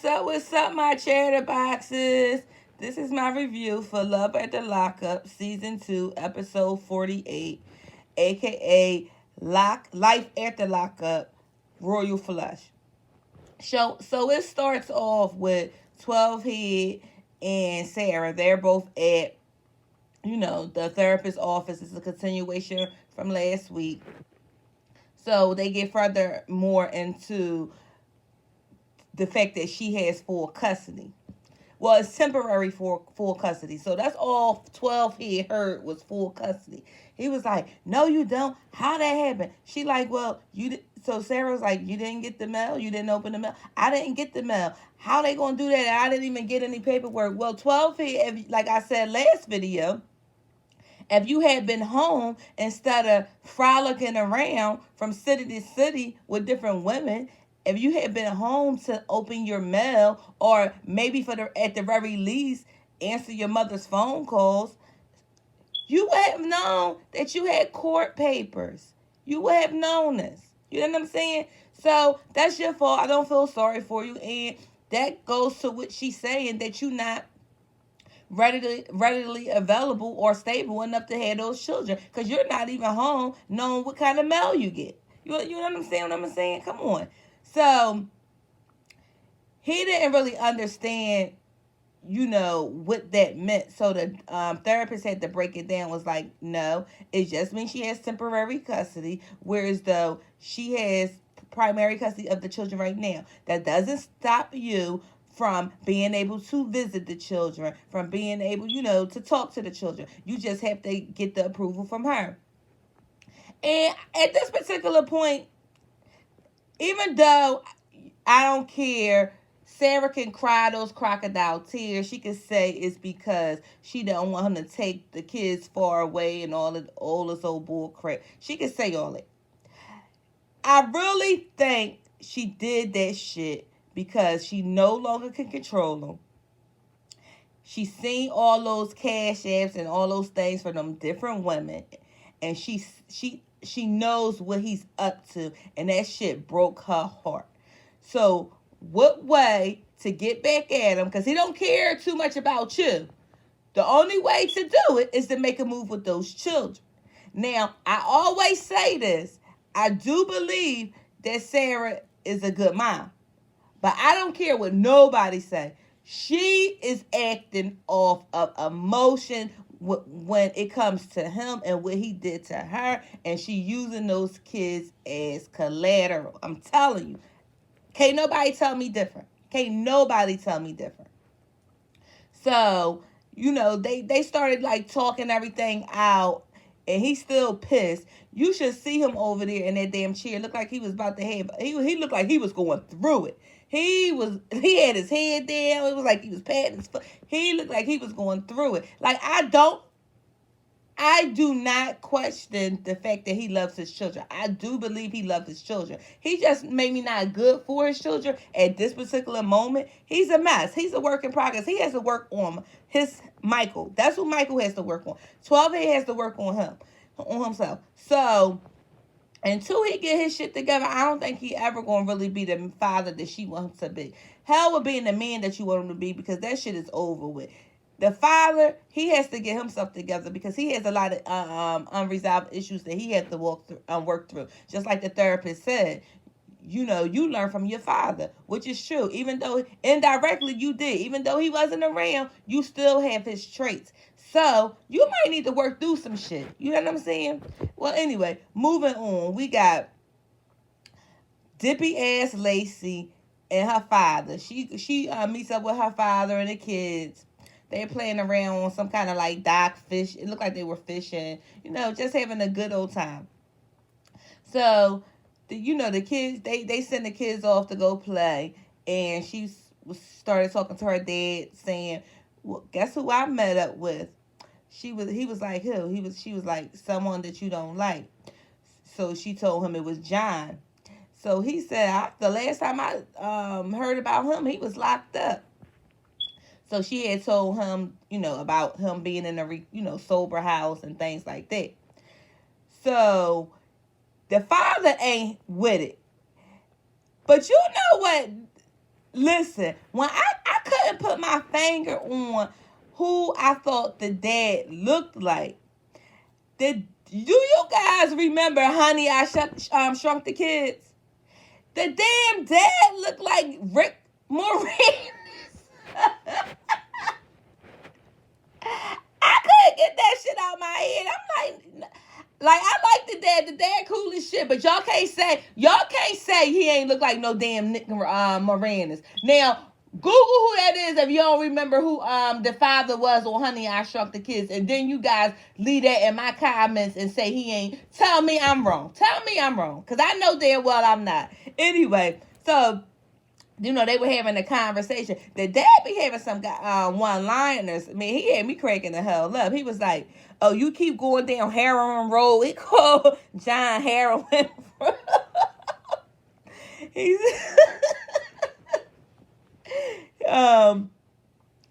What's up, my chatterboxes? This is my review for Love at the Lockup, Season 2, Episode 48, aka Life at the Lockup, Royal Flush. So it starts off with 12 Head and Sarah. They're both at, the therapist's office. It's a continuation from last week. So they get further more into the fact that she has full custody. Well, it's temporary for full custody. So that's all 12 he heard was full custody. He was like, no, you don't. How that happened? She like, well, so Sarah was like, you didn't get the mail? You didn't open the mail? I didn't get the mail. How they going to do that? I didn't even get any paperwork. Well, 12 he, like I said last video, if you had been home instead of frolicking around from city to city with different women, if you had been home to open your mail, or maybe at the very least answer your mother's phone calls, you would have known that you had court papers. You would have known this. You know what I'm saying? So that's your fault. I don't feel sorry for you, and that goes to what she's saying, that you're not readily available or stable enough to have those children, because you're not even home knowing what kind of mail you get. You know what I'm saying? What I'm saying? Come on. So he didn't really understand, what that meant. So the therapist had to break it down. Was like, no, it just means she has temporary custody, whereas though she has primary custody of the children right now. That doesn't stop you from being able to visit the children, from being able, to talk to the children. You just have to get the approval from her. And at this particular point, even though I don't care, Sarah can cry those crocodile tears. She can say it's because she don't want him to take the kids far away and all this old bull crap. She can say all that. I really think she did that shit because she no longer can control them. She's seen all those cash apps and all those things from them different women, and she knows what he's up to, and that shit broke her heart. So what way to get back at him? Because he don't care too much about you. The only way to do it is to make a move with those children. Now, I always say this. I do believe that Sarah is a good mom. But I don't care what nobody say. She is acting off of emotion when it comes to him and what he did to her. And she using those kids as collateral. I'm telling you. Can't nobody tell me different. Can't nobody tell me different. So, they started like talking everything out. And he's still pissed. You should see him over there in that damn chair. Looked like he was about to have. He looked like he was going through it. He had his head down. It was like he was patting his foot. He looked like he was going through it. Like, I do not question the fact that he loves his children. I do believe he loves his children. He just maybe not good for his children at this particular moment. He's a mess. He's a work in progress. He has to work on his Michael. That's what Michael has to work on. 12 has to work on himself. So until he get his shit together, I don't think he ever gonna really be the father that she wants to be. Hell with being the man that you want him to be, because that shit is over with. The father, he has to get himself together because he has a lot of unresolved issues that he has to work through. Just like the therapist said, you learn from your father, which is true. Even though indirectly you did, even though he wasn't around, you still have his traits. So you might need to work through some shit. You know what I'm saying? Well, anyway, moving on. We got dippy ass Lacey and her father. She meets up with her father and the kids. They're playing around on some kind of like dock fish. It looked like they were fishing, just having a good old time. So, the kids, they send the kids off to go play. And she started talking to her dad saying, well, guess who I met up with? He was like, who? She was like, someone that you don't like. So she told him it was John. So he said, the last time I heard about him, he was locked up. So she had told him, about him being in a, sober house and things like that. So the father ain't with it. But you know what listen, when I couldn't put my finger on who I thought the dad looked like. Do you guys remember Honey, I Shrunk the Kids? The damn dad looked like Rick Moranis. I couldn't get that shit out my head. I'm like I like the dad. The dad cool as shit, but y'all can't say he ain't look like no damn Nick Moranis. Now, Google who that is if you don't remember who the father was on Honey, I Shrunk the Kids, and then you guys leave that in my comments and say he ain't. Tell me I'm wrong. Tell me I'm wrong, because I know damn well I'm not. Anyway, so they were having a conversation. The dad be having some one-liners. I mean, he had me cracking the hell up. He was like, "Oh, you keep going down heroin road." He called John heroin. He's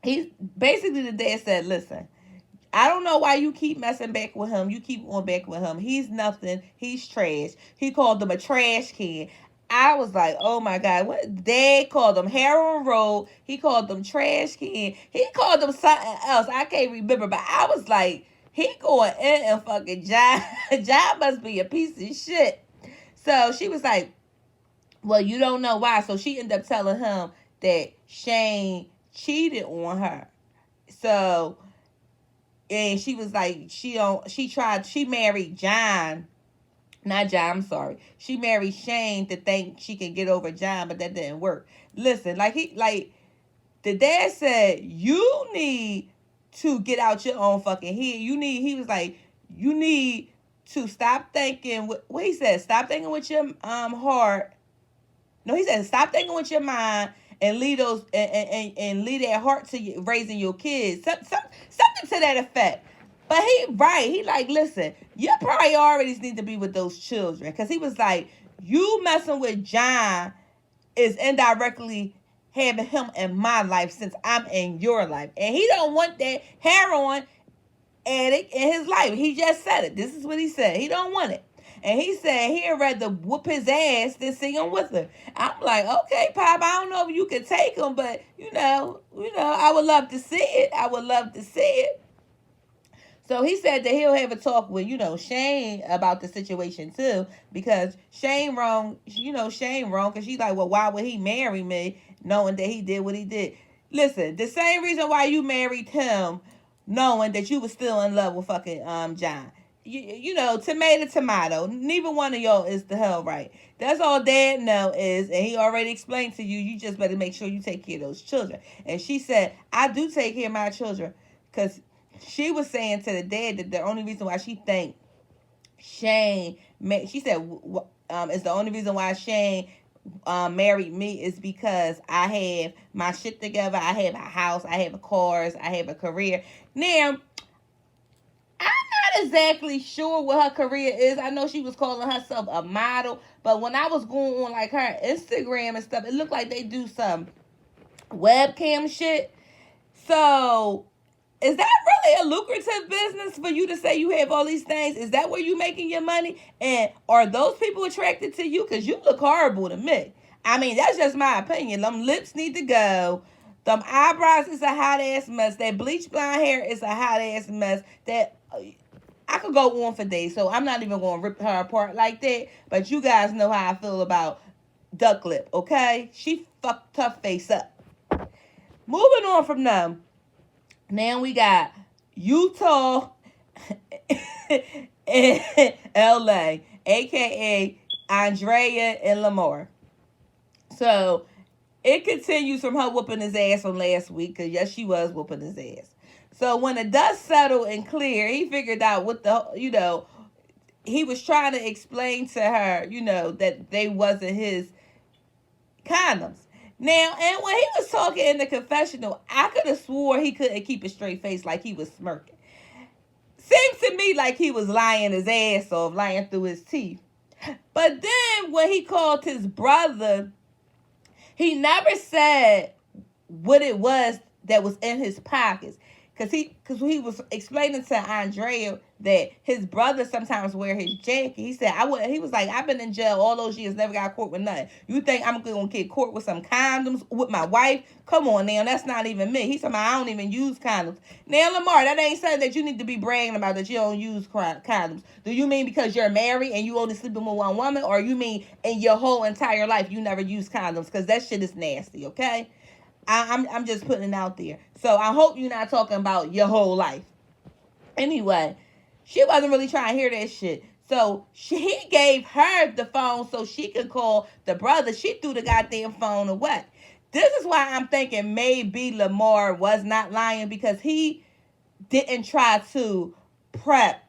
he's basically, the dad said, "Listen, I don't know why you keep messing back with him. You keep going back with him. He's nothing. He's trash." He called him a trash can. I was like, oh my God, what? Dad called them heroin road. He called them trash can. He called them something else. I can't remember, but I was like, he going in and fucking John. John must be a piece of shit. So she was like, well, you don't know why. So she ended up telling him that Shane cheated on her. So, and she was like, she married John. Not John, I'm sorry. She married Shane to think she could get over John, but that didn't work. Listen, the dad said, you need to get out your own fucking head. He was like, you need to stop thinking, what he said, stop thinking with your heart. No, he said, stop thinking with your mind and lead those, and lead that heart to you, raising your kids. Something to that effect. But he like, listen, your priorities need to be with those children. Because he was like, you messing with John is indirectly having him in my life since I'm in your life. And he don't want that heroin addict in his life. He just said it. This is what he said. He don't want it. And he said he'd rather whoop his ass than see him with her. I'm like, okay, Pop, I don't know if you can take him, but, I would love to see it. I would love to see it. So he said that he'll have a talk with, Shane about the situation too, because Shane wrong, Shane wrong, because she's like, well, why would he marry me knowing that he did what he did? Listen, the same reason why you married him, knowing that you was still in love with fucking John. Tomato. Neither one of y'all is the hell right. That's all Dad know is, and he already explained to you, you just better make sure you take care of those children. And she said, I do take care of my children, because she was saying to the dad that the only reason why she think Shane, she said, is the only reason why Shane married me is because I have my shit together. I have a house. I have cars. I have a career. Now, I'm not exactly sure what her career is. I know she was calling herself a model, but when I was going on like her Instagram and stuff, it looked like they do some webcam shit. So, is that really a lucrative business for you to say you have all these things? Is that where you making your money? And are those people attracted to you? Because you look horrible to me. I mean, that's just my opinion. Them lips need to go. Them eyebrows is a hot ass mess. That bleach blonde hair is a hot ass mess. That I could go on for days. So I'm not even going to rip her apart like that. But you guys know how I feel about duck lip, okay? She fucked her face up. Moving on from them. Now we got Utah and LA, a.k.a. Andrea and Lamar. So, it continues from her whooping his ass from last week, because yes, she was whooping his ass. So, when the dust settled and cleared, he figured out he was trying to explain to her, that they wasn't his condoms. Now, and when he was talking in the confessional, I could have swore he couldn't keep a straight face, like he was smirking. Seems to me like he was lying his ass off, lying through his teeth. But then when he called his brother, he never said what it was that was in his pockets. Because he was explaining to Andrea that his brother sometimes wear his jacket. He said, I would. He was like, I've been in jail all those years, never got caught with nothing. You think I'm gonna get caught with some condoms with my wife? Come on now, that's not even me. He said, I don't even use condoms. Now, Lamar, that ain't something that you need to be bragging about, that you don't use condoms. Do you mean because you're married and you only sleeping with one woman, or you mean in your whole entire life you never use condoms? Because that shit is nasty, okay? I'm just putting it out there. So I hope you're not talking about your whole life. Anyway, she wasn't really trying to hear that shit. So he gave her the phone so she could call the brother. She threw the goddamn phone away. This is why I'm thinking maybe Lamar was not lying, because he didn't try to prep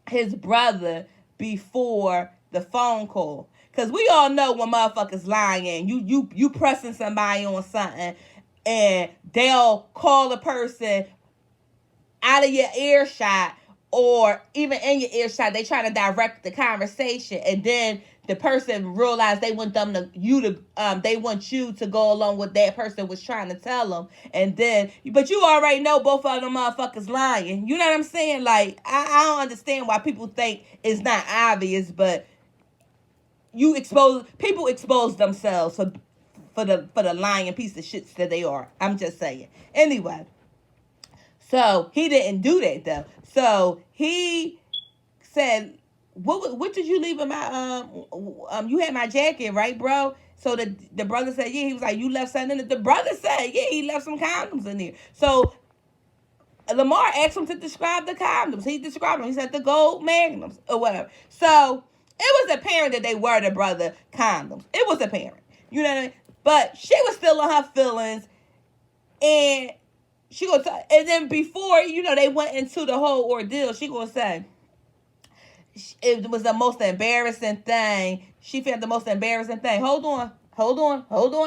his brother before the phone call. Because we all know when motherfuckers lying, you pressing somebody on something and they'll call a person out of your earshot, or even in your earshot, they try to direct the conversation, and then the person realize they want they want you to go along with that person was trying to tell them, and then but you already know both of them motherfuckers lying. You know what I'm saying? Like I don't understand why people think it's not obvious, but people expose themselves for the lying piece of shits that they are. I'm just saying. Anyway. So he didn't do that though. So he said, "What did you leave in my you had my jacket, right, bro?" So the brother said, "Yeah." He was like, "You left something in it." The brother said, "Yeah, he left some condoms in there." So Lamar asked him to describe the condoms. He described them. He said the gold magnums or whatever. So it was apparent that they were the brother condoms. It was apparent. You know what I mean? But she was still in her feelings, and she gonna and then before they went into the whole ordeal, she gonna say it was the most embarrassing thing. She felt the most embarrassing thing. Hold on,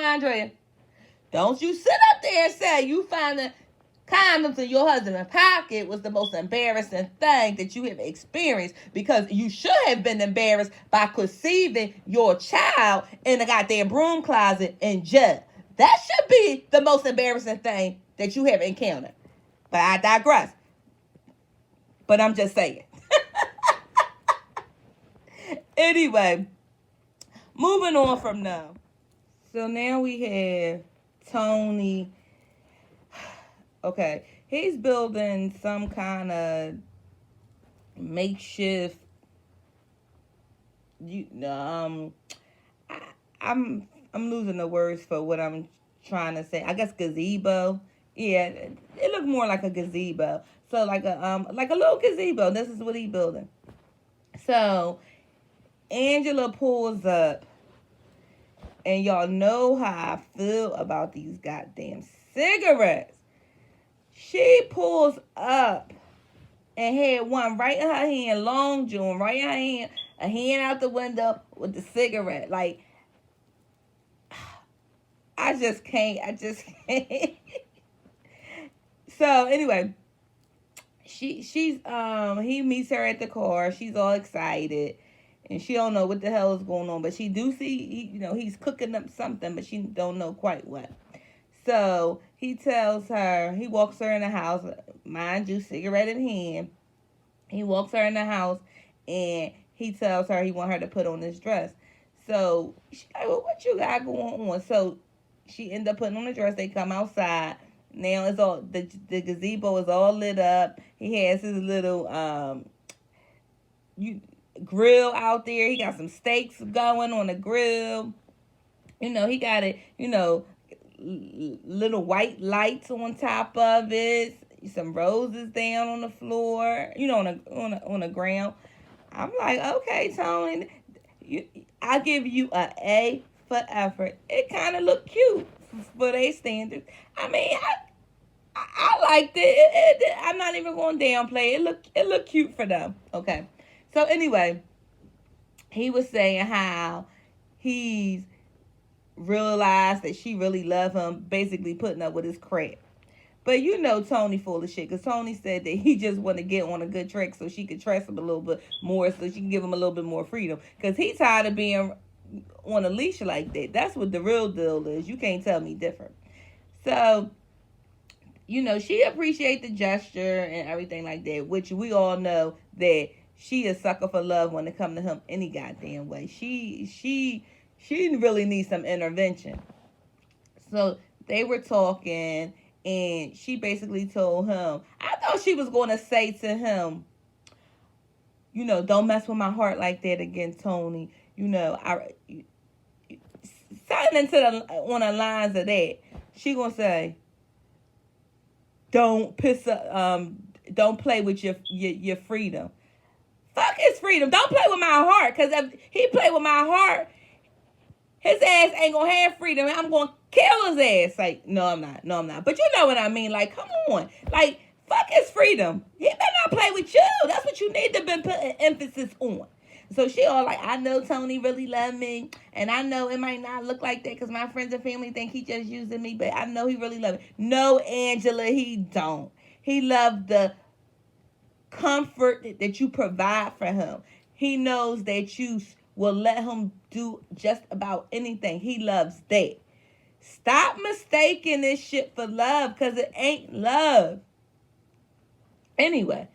Andrea. Don't you sit up there and say you find the condoms in your husband's pocket was the most embarrassing thing that you have experienced, because you should have been embarrassed by conceiving your child in a goddamn broom closet in jail. That should be the most embarrassing thing that you have encountered. But I digress. But I'm just saying. Anyway, moving on from now. So now we have Tony. Okay, he's building some kind of makeshift. I'm losing the words for what I'm trying to say. I guess gazebo. Yeah, it looked more like a gazebo. So like a little gazebo. This is what he's building. So Angela pulls up, and y'all know how I feel about these goddamn cigarettes. She pulls up and had one right in her hand, long John, right in her hand, a hand out the window with the cigarette. Like, I just can't. So anyway, he meets her at the car. She's all excited, and she don't know what the hell is going on, but she do see he's cooking up something, but she don't know quite what. So he walks her in the house, mind you, cigarette in hand. He walks her in the house, and he tells her he want her to put on this dress. So she's like, well, what you got going on? So she end up putting on the dress. They come outside. Now it's all the gazebo is all lit up. He has his little grill out there. He got some steaks going on the grill. He got it. Little white lights on top of it. Some roses down on the floor. On the ground. I'm like, okay, Tony, I give you an A for effort. It kind of looked cute for their standards. I mean, I liked it. I'm not even going to downplay it. It looked cute for them. Okay. So anyway, he was saying how he's realized that she really loved him, basically putting up with his crap. But Tony full of shit, because Tony said that he just want to get on a good track so she could trust him a little bit more, so she can give him a little bit more freedom. Because he's tired of being on a leash like that. That's what the real deal is. You can't tell me different. So she appreciate the gesture and everything like that, which we all know that she is sucker for love when it come to him any goddamn way. She really needs some intervention. So they were talking, and she basically told him, I thought she was going to say to him, don't mess with my heart like that again, Tony. Something on the lines of that. She gonna say, don't play with your freedom. Fuck his freedom. Don't play with my heart, because if he play with my heart, his ass ain't gonna have freedom, and I'm gonna kill his ass. Like, no, I'm not. But you know what I mean. Like, come on. Like, fuck his freedom. He better not play with you. That's what you need to be putting emphasis on. So she all like, I know Tony really love me, and I know it might not look like that because my friends and family think he just using me, but I know he really love me. No, Angela, he don't. He loved the comfort that you provide for him. He knows that you will let him do just about anything. He loves that. Stop mistaking this shit for love, because it ain't love. Anyway,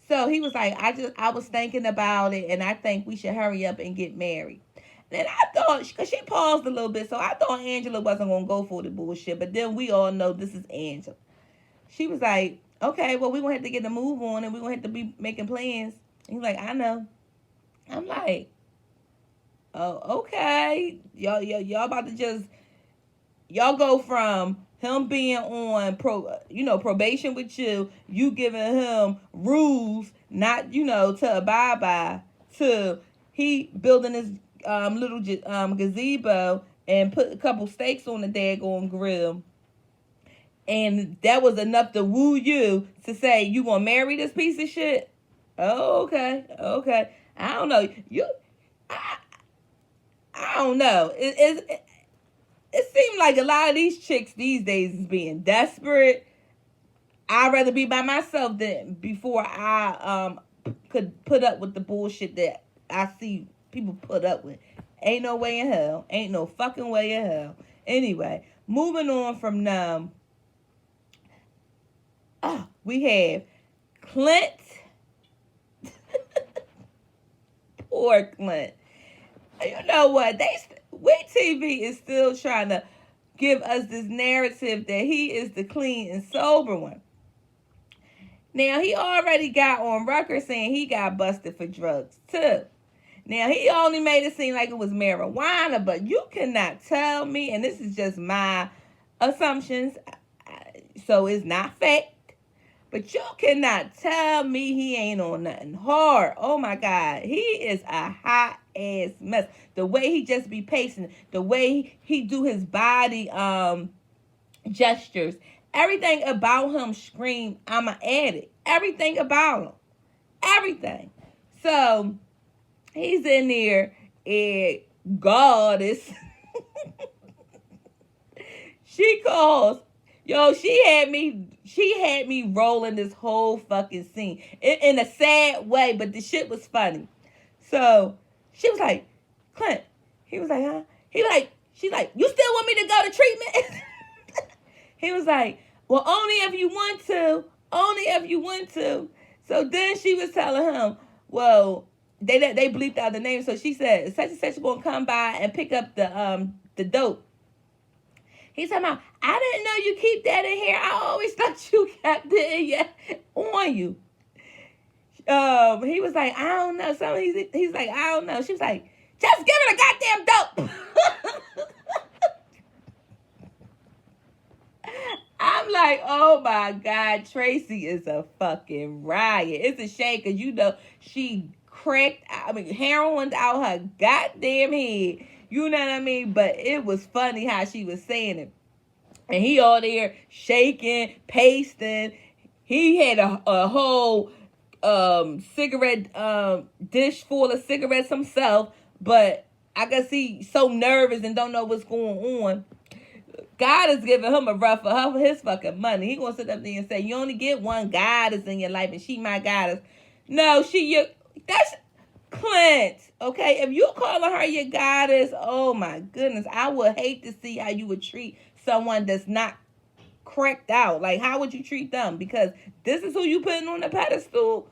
so he was like, I was thinking about it, and I think we should hurry up and get married. And I thought, because she paused a little bit, so I thought Angela wasn't going to go for the bullshit. But then we all know this is Angela. She was like, okay, well, we're going to have to get a move on, and we're going to have to be making plans. And he's like, I know. I'm like, oh, okay. Y'all about to just, y'all go from him being on probation with you giving him rules not, to abide by, to he building his little gazebo and put a couple steaks on the daggone grill. And that was enough to woo you to say, you gonna marry this piece of shit? Oh, okay. I don't know. I don't know. It seems like a lot of these chicks these days is being desperate. I'd rather be by myself than before I could put up with the bullshit that I see people put up with. Ain't no way in hell. Ain't no fucking way in hell. Anyway, moving on from them. We have Clint. Poor Clint. You know what? WeTV is still trying to give us this narrative that he is the clean and sober one. Now, he already got on record saying he got busted for drugs, too. Now, he only made it seem like it was marijuana, but you cannot tell me, and this is just my assumptions, so it's not fact, but you cannot tell me he ain't on nothing hard. Oh, my God. He is a hot ass mess. The way he just be pacing, the way he do his body gestures, everything about him scream, I'm an addict. Everything about him. Everything. So, he's in there, and God is... She calls. Yo, she had me rolling this whole fucking scene. In a sad way, but the shit was funny. So, she was like, Clint. He was like, huh? She's like, you still want me to go to treatment? He was like, well, only if you want to. Only if you want to. So then she was telling him, well, they bleeped out the name. So she said, such and such is going to come by and pick up the dope. He's talking about, I didn't know you keep that in here. I always thought you kept it on you. He was like, I don't know. So he's like, I don't know. She was like, just give it a goddamn dope. I'm like, oh my God, Tracie is a fucking riot. It's a shame because she cracked, heroin's out her goddamn head. You know what I mean? But it was funny how she was saying it. And he all there shaking, pasting. He had a whole cigarette dish full of cigarettes himself. But I guess he's so nervous and don't know what's going on. God is giving him a run for his fucking money. He gonna sit up there and say, you only get one goddess in your life and she my goddess. No, that's Clint, okay? If you calling her your goddess, oh my goodness, I would hate to see how you would treat someone that's not cracked out. Like, how would you treat them? Because this is who you putting on the pedestal.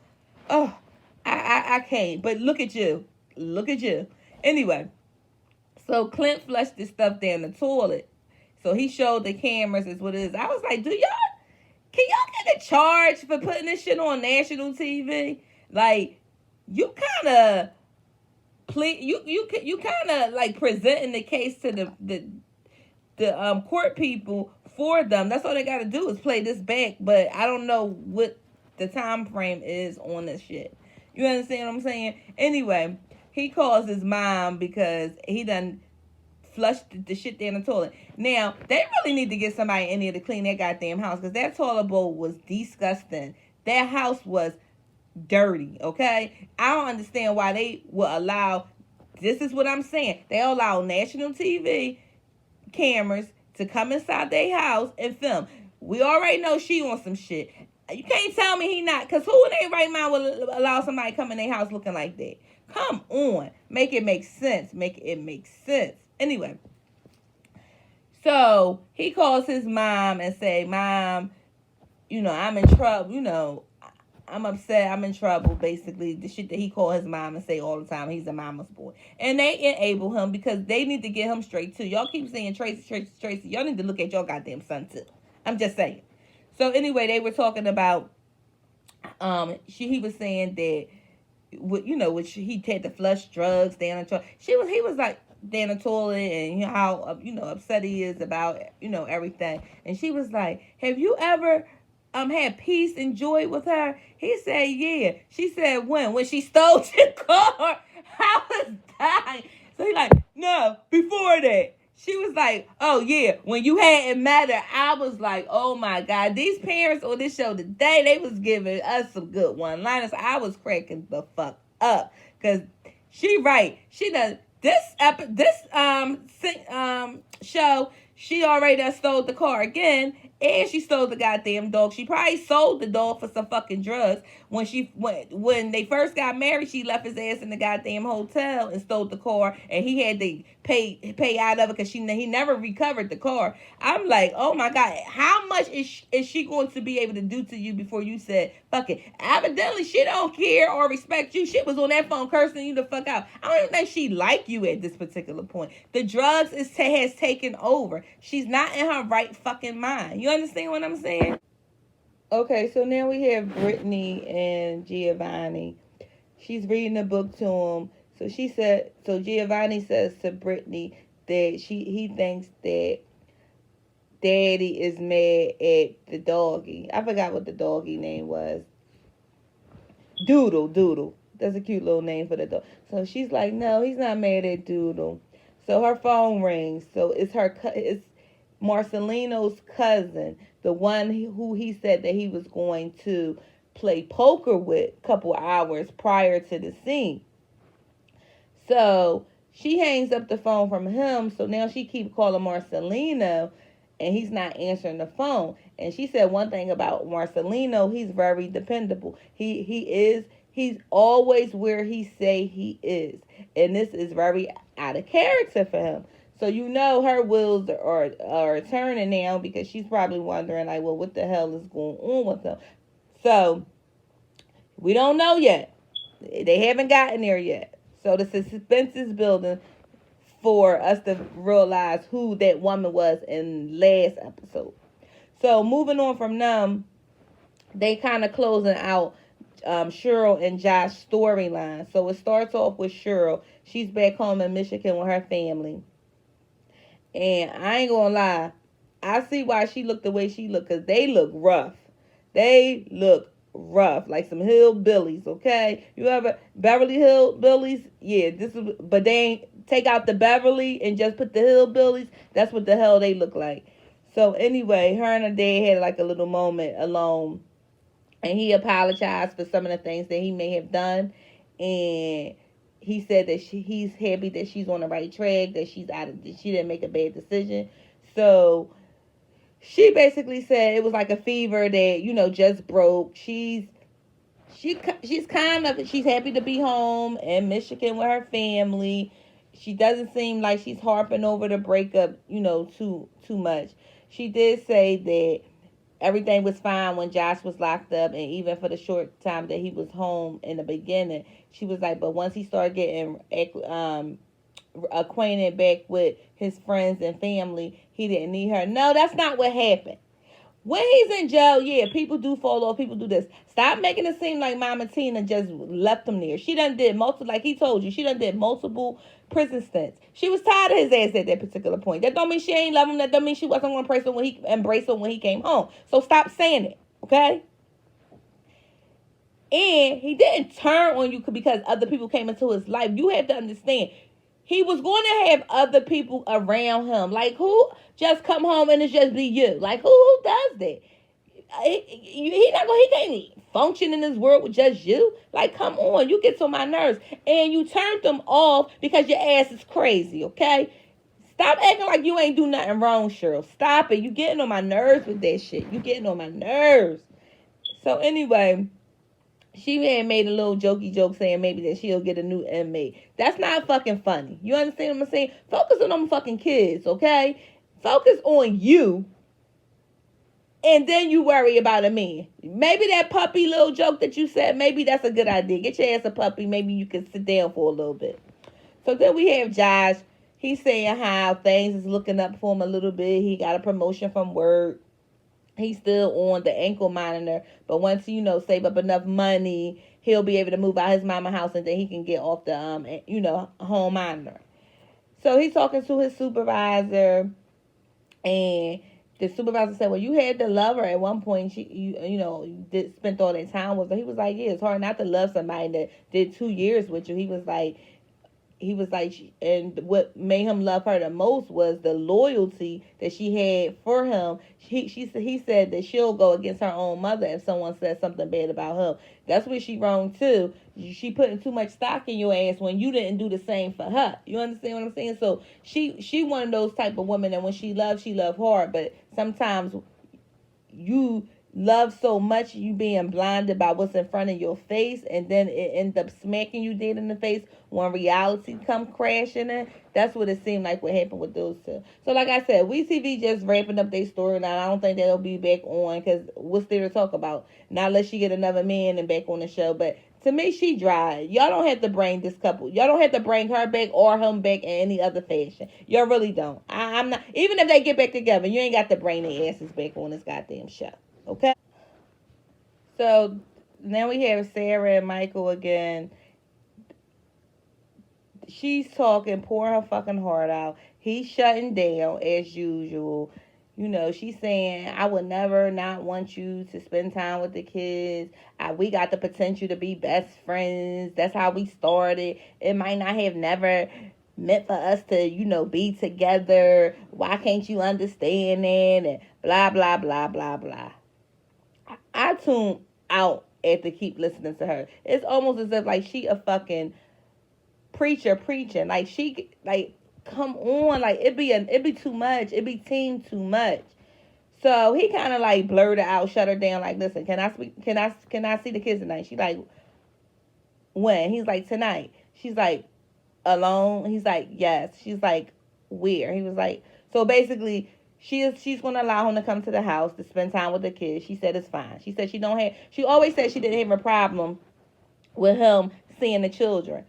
Oh, I can't. But look at you. Look at you. Anyway, so Clint flushed this stuff down the toilet. So he showed the cameras is what it is. I was like, can y'all get a charge for putting this shit on national TV? Like, you kind of you kind of like presenting the case to the court people for them. That's all they got to do is play this back. But I don't know what the time frame is on this shit. You understand what I'm saying? Anyway, he calls his mom because he done flushed the shit down the toilet. Now, they really need to get somebody in here to clean that goddamn house because that toilet bowl was disgusting. That house was dirty, okay? I don't understand why they will allow, this is what I'm saying, they allow national TV cameras to come inside their house and film. We already know she on some shit. You can't tell me he not, because who in their right mind will allow somebody to come in their house looking like that? Come on. Make it make sense. Make it make sense. Anyway, so he calls his mom and say, Mom, I'm in trouble, I'm upset, I'm in trouble, basically. The shit that he called his mom and say all the time, he's a mama's boy. And they enable him because they need to get him straight, too. Y'all keep saying Tracie. Y'all need to look at your goddamn son, too. I'm just saying. So, anyway, they were talking about, he was saying that, which he had to flush drugs down the toilet. He was like, down the toilet and how, upset he is about, everything. And she was like, have you ever had peace and joy with her? He said, yeah. She said, when she stole your car. I was dying. So he like, no, before that. She was like, oh yeah, when you hadn't met her. I was like, oh my God, these parents on this show today, they was giving us some good one-liners. I was cracking the fuck up because she right. She does this show. She already done stole the car again. And she stole the goddamn dog. She probably sold the dog for some fucking drugs. When they first got married, she left his ass in the goddamn hotel and stole the car. And he had to pay out of it because he never recovered the car. I'm like, oh my God, how much is she going to be able to do to you before you said, fuck it? Evidently, she don't care or respect you. She was on that phone cursing you the fuck out. I don't even think she like you at this particular point. The drugs has taken over. She's not in her right fucking mind. You understand what I'm saying? Okay, so now we have Brittany and Giovanni. She's reading a book to him. So Giovanni says to Brittany that he thinks that Daddy is mad at the doggy. I forgot what the doggy name was. Doodle. That's a cute little name for the dog. So she's like, no, he's not mad at Doodle. So her phone rings. So it's Marcelino's cousin, the one who he said that he was going to play poker with a couple hours prior to the scene. So she hangs up the phone from him. So now she keeps calling Marcelino, and he's not answering the phone. And she said one thing about Marcelino, he's very dependable. He's always where he say he is. And this is very out of character for him. So her wheels are turning now because she's probably wondering, like, well, what the hell is going on with him? So we don't know yet. They haven't gotten there yet. So the suspense is building for us to realize who that woman was in last episode. So moving on from them, they kind of closing out Cheryl and Josh's storyline. So it starts off with Cheryl. She's back home in Michigan with her family. And I ain't gonna lie, I see why she looked the way she looked, because they look rough. They look rough, like some hillbillies, okay? You ever Beverly Hillbillies? Yeah, but they ain't take out the Beverly and just put the hillbillies. That's what the hell they look like. So anyway, her and her dad had like a little moment alone, and he apologized for some of the things that he may have done, and he said that he's happy that she's on the right track, that she didn't make a bad decision. So she basically said it was like a fever that, just broke. She's happy to be home in Michigan with her family. She doesn't seem like she's harping over the breakup, too much. she did say that everything was fine when Josh was locked up, and even for the short time that he was home in the beginning, she was like, but once he started getting acquainted back with his friends and family, he didn't need her. No, that's not what happened. When he's in jail, yeah, people do fall off. People do this. Stop making it seem like Mama Tina just left him there. She done did multiple, like he told you, she done did multiple prison stints. She was tired of his ass at that particular point. That don't mean she ain't love him. That don't mean she wasn't going to embrace him when he came home. So stop saying it, okay? And he didn't turn on you because other people came into his life. You have to understand. He was going to have other people around him. Like, who just come home and it's just be you? Like, who does that? He can't function in this world with just you. Like, come on, you get to my nerves. And you turned them off because your ass is crazy, okay? Stop acting like you ain't do nothing wrong, Cheryl. Stop it. You getting on my nerves with that shit. You getting on my nerves. So anyway, she had made a little jokey joke saying maybe that she'll get a new inmate. That's not fucking funny. You understand what I'm saying? Focus on them fucking kids, okay? Focus on you. And then you worry about a man. Maybe that puppy little joke that you said, maybe that's a good idea. Get your ass a puppy. Maybe you can sit down for a little bit. So then we have Josh. He's saying how things is looking up for him a little bit. He got a promotion from work. He's still on the ankle monitor, but once save up enough money, he'll be able to move out his mama house, and then he can get off the home monitor. So he's talking to his supervisor, and the supervisor said, "Well, you had to love her at one point. You did spent all that time with her." He was like, "Yeah, it's hard not to love somebody that did 2 years with you." He was like, and what made him love her the most was the loyalty that she had for him. He said that she'll go against her own mother if someone says something bad about her. That's where she wrong too. She putting too much stock in your ass when you didn't do the same for her. You understand what I'm saying? So she one of those type of women that when she love hard, but sometimes you love so much, you being blinded by what's in front of your face, and then it ends up smacking you dead in the face when reality come crashing in. That's what it seemed like what happened with those two. So like I said, WeTV just wrapping up their story now. I don't think they'll be back on, because what's there to talk about? Not unless she get another man and back on the show. But to me, she dry. Y'all don't have to bring this couple. Y'all don't have to bring her back or him back in any other fashion. Y'all really don't. I'm not. Even if they get back together, you ain't got to bring their asses back on this goddamn show. Okay? So now we have Sarah and Michael again. She's talking, pouring her fucking heart out. He's shutting down as usual. She's saying, I would never not want you to spend time with the kids. We got the potential to be best friends. That's how we started. It might not have never meant for us to, be together. Why can't you understand that? And blah, blah, blah, blah, blah. I tune out after keep listening to her. It's almost as if like she a fucking preacher preaching. Like come on, like it be too much. It be team too much. So he kind of like blurred her out, shut her down. Like, listen, can I speak? Can I see the kids tonight? She like, when? He's like, tonight. She's like, alone. He's like, yes. She's like, where? He was like, so basically, she's gonna allow him to come to the house to spend time with the kids. She said it's fine. She said she always said she didn't have a problem with him seeing the children.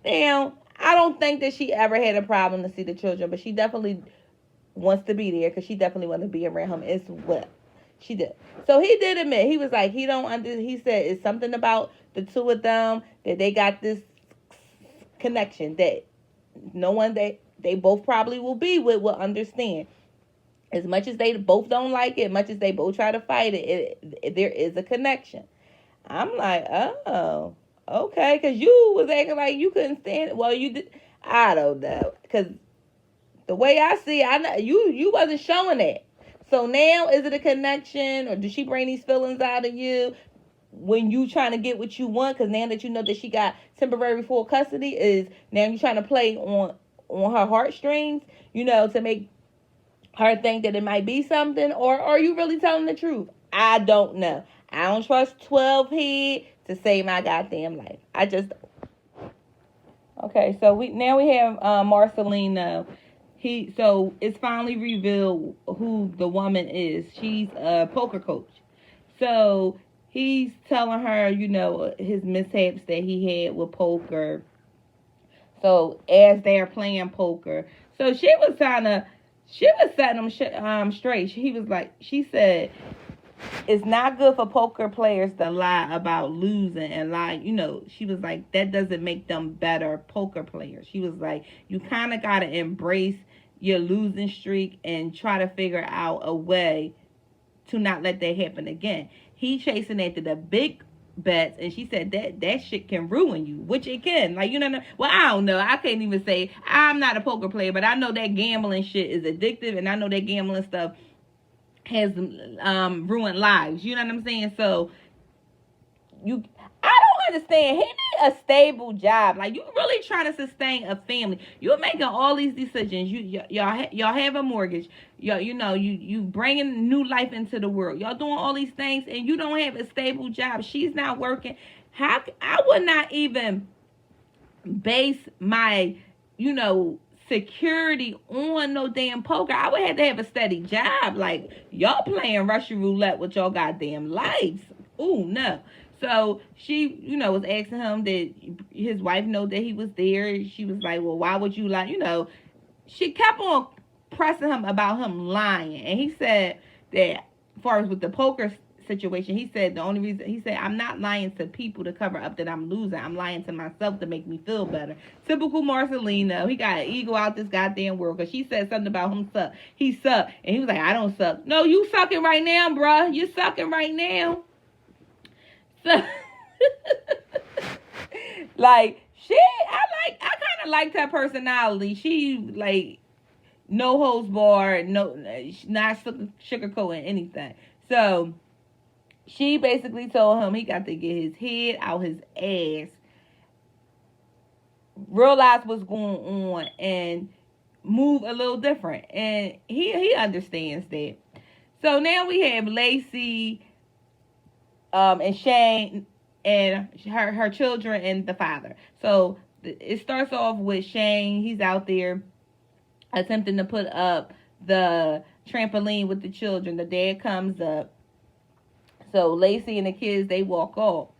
Now, I don't think that she ever had a problem to see the children, but she definitely wants to be there because she definitely wants to be around him as well. She did. So he did admit, he was like, he said it's something about the two of them that they got this connection that no one they both probably will be with will understand. As much as they both don't like it, much as they both try to fight it, there is a connection. I'm like, oh, okay, because you was acting like you couldn't stand it. Well, you did. I don't know, because the way I see it, I know you wasn't showing that. So now, is it a connection, or does she bring these feelings out of you when you trying to get what you want? Because now that you know that she got temporary full custody, is now you trying to play on her heartstrings, to make her think that it might be something, or are you really telling the truth? I don't know. I don't trust 12 head to save my goddamn life. I just don't. Okay, so we have Marcelino. So it's finally revealed who the woman is. She's a poker coach. So he's telling her, his mishaps that he had with poker. So as they're playing poker, so she was setting him straight. She said, it's not good for poker players to lie about losing and lie. She was like, that doesn't make them better poker players. She was like, you kind of got to embrace your losing streak and try to figure out a way to not let that happen again. He chasing after the big bets, and she said that shit can ruin you, which it can. Like, well, I don't know. I can't even say, I'm not a poker player, but I know that gambling shit is addictive, and I know that gambling stuff has ruined lives. You know what I'm saying? So I don't understand. He need a stable job. Like, you really trying to sustain a family. You're making all these decisions. Y'all have a mortgage. You bringing new life into the world. Y'all doing all these things, and you don't have a stable job. She's not working. I would not even base my, security on no damn poker. I would have to have a steady job. Like, y'all playing Russian roulette with your goddamn lives. Ooh, no. So she, was asking him that his wife know that he was there. She was like, well, why would you lie? She kept on pressing him about him lying. And he said that, as far as with the poker situation, he said the only reason, he said, I'm not lying to people to cover up that I'm losing. I'm lying to myself to make me feel better. Typical Marcelino. He got an ego out this goddamn world, because she said something about him suck. He sucked. And he was like, I don't suck. No, you sucking right now, bruh. You sucking right now. So, like, I kind of liked her personality. She, like, no holds barred, no, not sugarcoating anything. So she basically told him he got to get his head out his ass, realize what's going on, and move a little different. And he understands that. So now we have Lacey, and Shane, and her children, and the father. So it starts off with Shane. He's out there attempting to put up the trampoline with the children. The dad comes up. So Lacey and the kids, they walk off.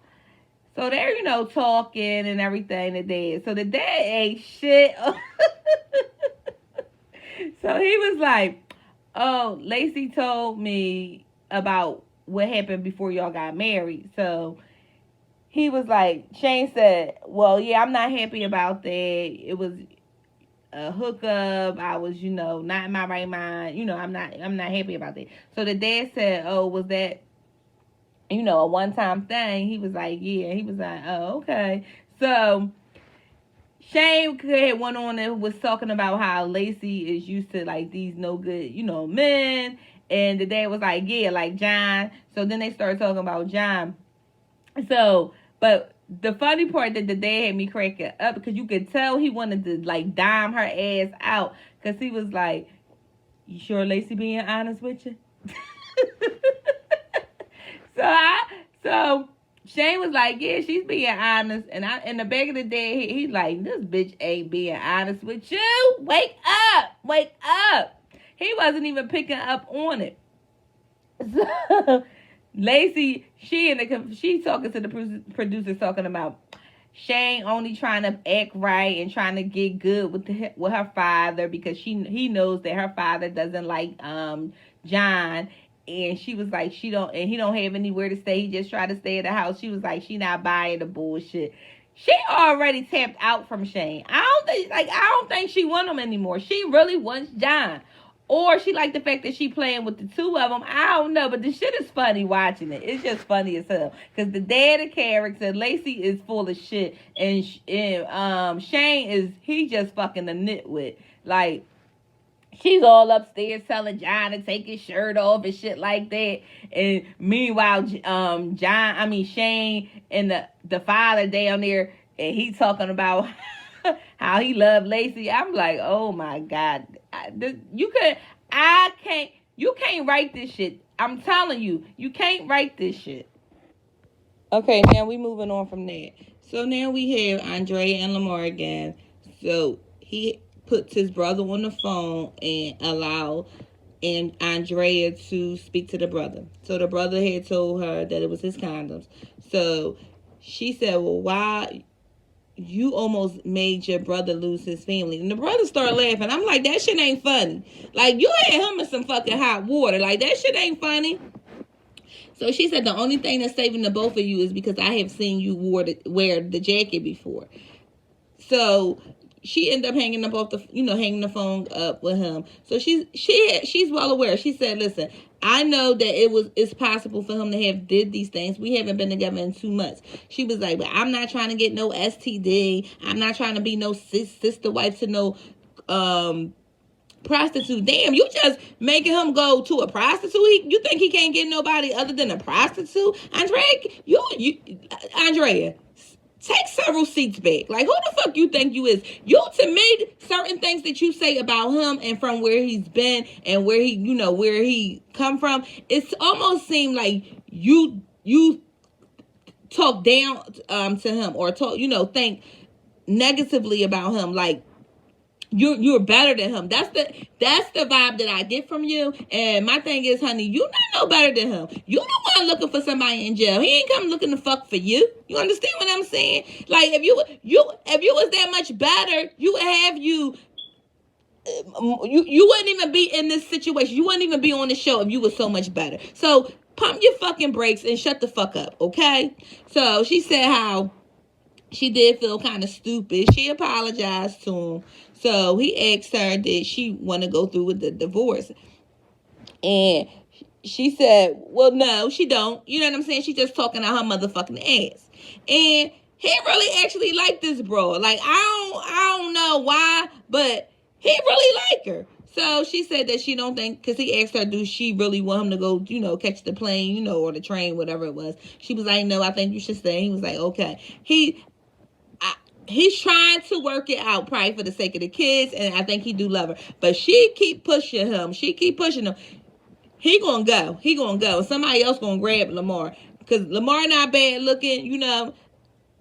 So they're, talking and everything, the dad. So the dad ain't shit. So he was like, oh, Lacey told me about what happened before y'all got married. So he was like, Shane said, well, yeah, I'm not happy about that. It was a hookup. I was, not in my right mind. I'm not happy about that. So the dad said, oh, was that, a one-time thing? He was like, yeah. He was like, oh, okay. So Shane had went on and was talking about how Lacey is used to, like, these no good, men. And the dad was like, yeah, like John. So then they started talking about John. So, but the funny part that the dad had me cracking up, because you could tell he wanted to, like, dime her ass out. Because he was like, you sure Lacey being honest with you? So Shane was like, yeah, she's being honest. And in the back of the day, he's like, this bitch ain't being honest with you. Wake up. He wasn't even picking up on it. So Lacey, she talking to the producers, talking about Shane only trying to act right and trying to get good with her father, because he knows that her father doesn't like John. And she was like, he don't have anywhere to stay. He just tried to stay at the house. She was like, she not buying the bullshit. She already tapped out from Shane. I don't think she want him anymore. She really wants John. Or she liked the fact that she playing with the two of them. I don't know, but the shit is funny watching it. It's just funny as hell. Because the dad of character, Lacey, is full of shit. And Shane he just fucking a nitwit. Like, she's all upstairs telling John to take his shirt off and shit like that. And meanwhile, Shane and the father down there, and he talking about how he loved Lacey. I'm like, oh my God. You can't write this shit. I'm telling you, you can't write this shit. Okay, now we moving on from that. So now we have Andrea and Lamar again. So puts his brother on the phone and allow and Andrea to speak to the brother. So the brother had told her that it was his condoms. So she said, well, why you almost made your brother lose his family? And the brother started laughing. I'm like, that shit ain't funny. Like, you had him in some fucking hot water. Like, that shit ain't funny. So she said the only thing that's saving the both of you is because I have seen you wear the jacket before. So she ended up hanging the phone up with him. So she's well aware. She said, listen, I know that it's possible for him to have did these things. We haven't been together in 2 months. She was like, but I'm not trying to get no STD. I'm not trying to be no sister wife to no prostitute. Damn, you just making him go to a prostitute? You think he can't get nobody other than a prostitute? Andrea, take several seats back. Like, who the fuck you think you is? You, to me, certain things that you say about him and from where he's been and where he come from, it's almost seemed like you talk down to him or think negatively about him. Like, you're better than him. That's the vibe that I get from you. And my thing is, honey, you not no better than him. You the one looking for somebody in jail. He ain't come looking to fuck for you. You understand what I'm saying? Like, if you was that much better, you would have you wouldn't even be in this situation. You wouldn't even be on the show if you were so much better. So pump your fucking brakes and shut the fuck up, okay? So she said how she did feel kind of stupid. She apologized to him. So he asked her, did she want to go through with the divorce? And she said, well, no, she don't. You know what I'm saying? She just talking out her motherfucking ass. And he really actually liked this bro. Like, I don't know why, but he really liked her. So she said that she don't think, because he asked her, do she really want him to go, catch the plane, or the train, whatever it was. She was like, no, I think you should stay. He was like, okay. He's trying to work it out probably for the sake of the kids, and I think he do love her. But she keep pushing him. He gonna go. Somebody else gonna grab Lamar. Because Lamar not bad looking,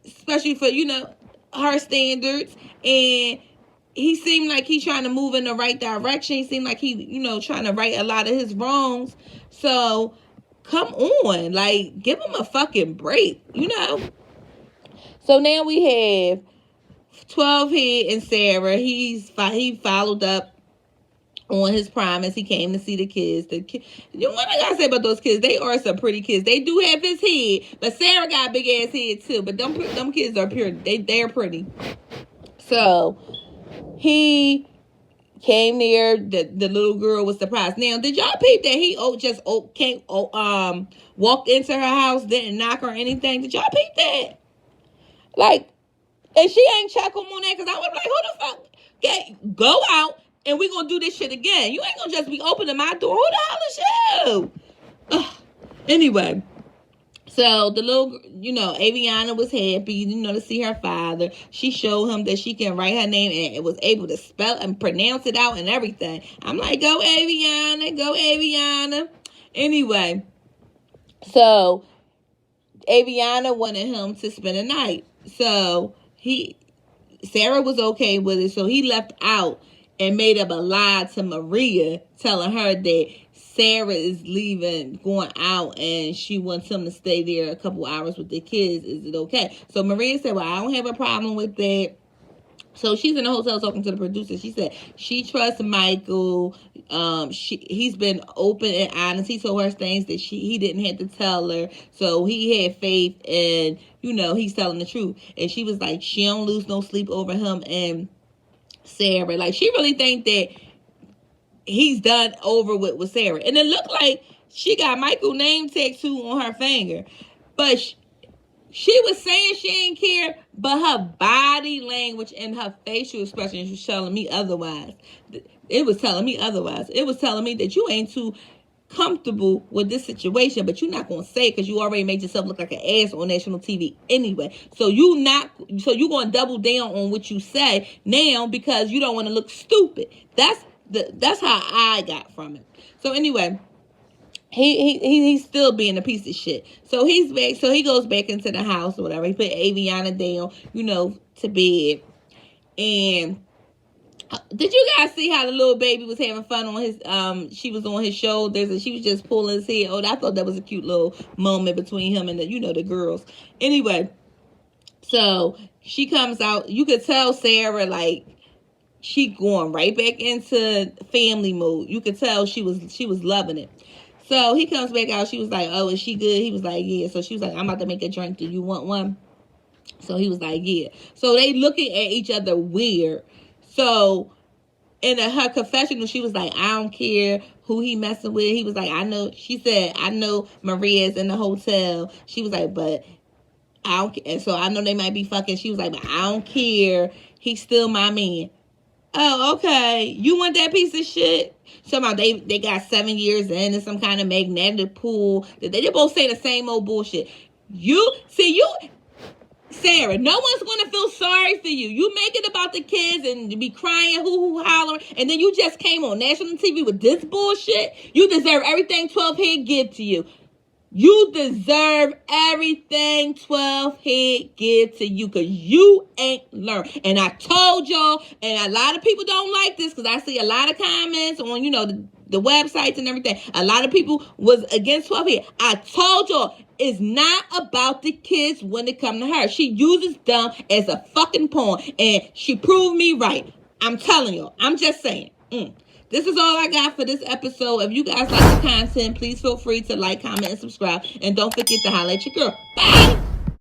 especially for, her standards. And he seemed like he's trying to move in the right direction. He seemed like he, trying to right a lot of his wrongs. So, come on. Like, give him a fucking break, So now we have 12 Head and Sarah. He followed up on his promise. He came to see the kids. What I gotta say about those kids, they are some pretty kids. They do have his head, but Sarah got a big ass head too. But them kids are pure. They're pretty. So he came there. The little girl was surprised. Now, did y'all peep that he walked into her house, didn't knock or anything? Did y'all peep that? Like, and she ain't check him on that, because I was like, who the fuck? Okay, go out and we gonna do this shit again. You ain't gonna just be opening my door. Who the hell is you? Ugh. Anyway, so the little, Aviana was happy, to see her father. She showed him that she can write her name and it was able to spell and pronounce it out and everything. I'm like, go Aviana, go Aviana. Anyway, so Aviana wanted him to spend a night. So Sarah was okay with it. So he left out and made up a lie to Maria, telling her that Sarah is leaving, going out, and she wants him to stay there a couple hours with the kids. Is it okay? So Maria said, well, I don't have a problem with that. So she's in the hotel talking to the producer. She said she trusts Michael. He's been open and honest. He told her things that he didn't have to tell her. So he had faith, and he's telling the truth. And she was like, she don't lose no sleep over him and Sarah. Like, she really think that he's done over with Sarah. And it looked like she got Michael's name tattooed on her finger, but she was saying she ain't care, but her body language and her facial expression was telling me otherwise. It was telling me otherwise. It was telling me that you ain't too comfortable with this situation, but you're not going to say it because you already made yourself look like an ass on national TV anyway. So you're going to double down on what you say now because you don't want to look stupid. That's how I got from it. So anyway, he's still being a piece of shit. So he's back. So he goes back into the house or whatever. He put Aviana down, to bed. And Did you guys see how the little baby was having fun on his she was on his shoulders and she was just pulling his hair? Oh, I thought that was a cute little moment between him and the girls. Anyway, so she comes out. You could tell Sarah, like, she going right back into family mode. You could tell she was loving it. So he comes back out. She was like, "Oh, is she good?" He was like, "Yeah." So she was like, "I'm about to make a drink. Do you want one?" So he was like, "Yeah." So they looking at each other weird. So in her confessional, she was like, "I don't care who he messing with." He was like, "I know." She said, "I know Maria's in the hotel." She was like, "But I don't care." And so I know they might be fucking. She was like, "But I don't care. He's still my man." Oh, okay. You want that piece of shit? Somehow they got 7 years in and some kind of magnetic pool. They both say the same old bullshit. You Sarah, no one's gonna feel sorry for you. You make it about the kids and be crying, hoo hollering, and then you just came on national TV with this bullshit. You deserve everything 12 Head give to you. You deserve everything 12 Head give to you because you ain't learned. And I told y'all, and a lot of people don't like this because I see a lot of comments on, the websites and everything. A lot of people was against 12 Head. I told y'all, it's not about the kids when it comes to her. She uses them as a fucking pawn, and she proved me right. I'm telling y'all. I'm just saying. This is all I got for this episode. If you guys like the content, please feel free to like, comment, and subscribe. And don't forget to holler at your girl. Bye!